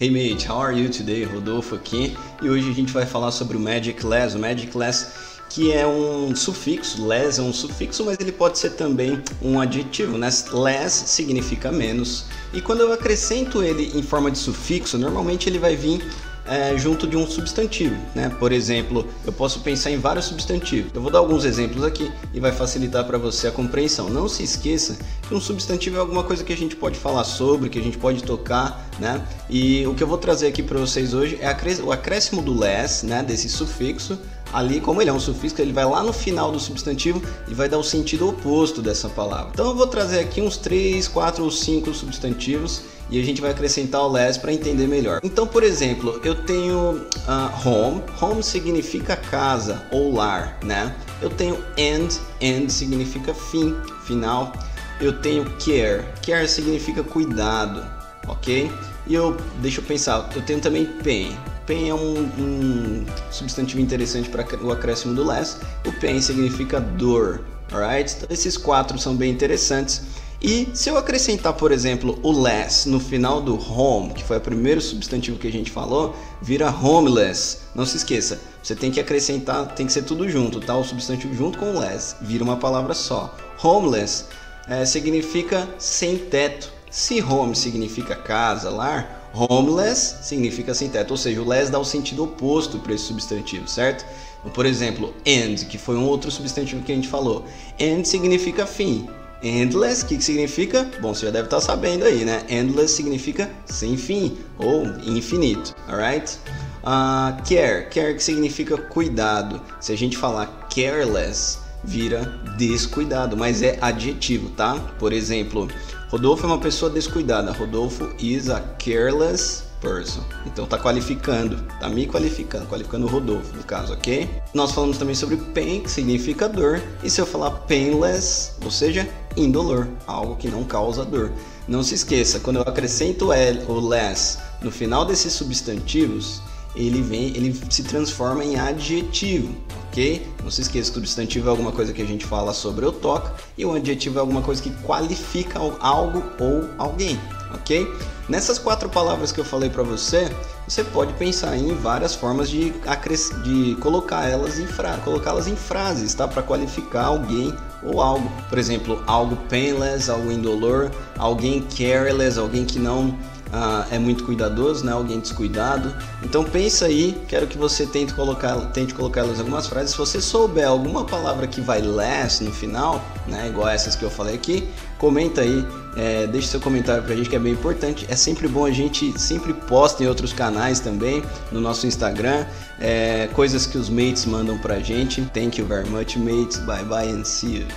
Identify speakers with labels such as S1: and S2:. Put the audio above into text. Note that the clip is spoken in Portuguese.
S1: Hey mate, how are you today? Rodolfo aqui e hoje a gente vai falar sobre o Magic Less. O Magic Less que é um sufixo, less é um sufixo, mas ele pode ser também um adjetivo, né? Less significa menos e quando eu acrescento ele em forma de sufixo, normalmente ele vai vir junto de um substantivo, né? Por exemplo, eu posso pensar em vários substantivos. Eu vou dar alguns exemplos aqui e vai facilitar para você a compreensão. Não se esqueça que um substantivo é alguma coisa que a gente pode falar sobre, que a gente pode tocar, né? E o que eu vou trazer aqui para vocês hoje é o acréscimo do less, né? Desse sufixo. Ali, como ele é um sufixo, ele vai lá no final do substantivo e vai dar o sentido oposto dessa palavra. Então eu vou trazer aqui uns 3, 4 ou 5 substantivos e a gente vai acrescentar o less para entender melhor. Então, por exemplo, eu tenho home. Home significa casa ou lar, né? Eu tenho end. End significa fim, final. Eu tenho care. Care significa cuidado, ok? E deixa eu pensar, eu tenho também pain. Pain é um substantivo interessante para o acréscimo do less. O pain significa dor, alright? Então, esses 4 são bem interessantes. E se eu acrescentar, por exemplo, o less no final do home, que foi o primeiro substantivo que a gente falou, vira homeless. Não se esqueça, você tem que acrescentar, tem que ser tudo junto, tá? O substantivo junto com o less, vira uma palavra só. Homeless significa sem teto. Se home significa casa, lar, homeless significa sem teto, ou seja, o less dá o sentido oposto para esse substantivo, certo? Então, por exemplo, end, que foi um outro substantivo que a gente falou. End significa fim. Endless, o que significa? Bom, você já deve estar sabendo aí, né? Endless significa sem fim ou infinito, alright? Care que significa cuidado. Se a gente falar careless, vira descuidado, mas é adjetivo, tá? Por exemplo, Rodolfo é uma pessoa descuidada. Rodolfo is a careless person. Então tá qualificando, tá me qualificando o Rodolfo no caso, ok? Nós falamos também sobre pain, que significa dor. E se eu falar painless, ou seja, indolor, algo que não causa dor. Não se esqueça, quando eu acrescento o less no final desses substantivos, ele se transforma em adjetivo, ok? Não se esqueça que o substantivo é alguma coisa que a gente fala sobre ou toca e o adjetivo é alguma coisa que qualifica algo ou alguém, ok? Nessas 4 palavras que eu falei para você, você pode pensar em várias formas de colocá-las em frases, tá? Para qualificar alguém ou algo. Por exemplo, algo painless, algo indolor, alguém careless, alguém que não é muito cuidadoso, né? Alguém descuidado. Então pensa aí, quero que você tente colocá-las em algumas frases. Se você souber alguma palavra que vai less no final, né? Igual essas que eu falei aqui, comenta aí, deixe seu comentário pra gente que é bem importante. É sempre bom, a gente sempre posta em outros canais também, no nosso Instagram, coisas que os mates mandam pra gente. Thank you very much, mates. Bye bye and see you.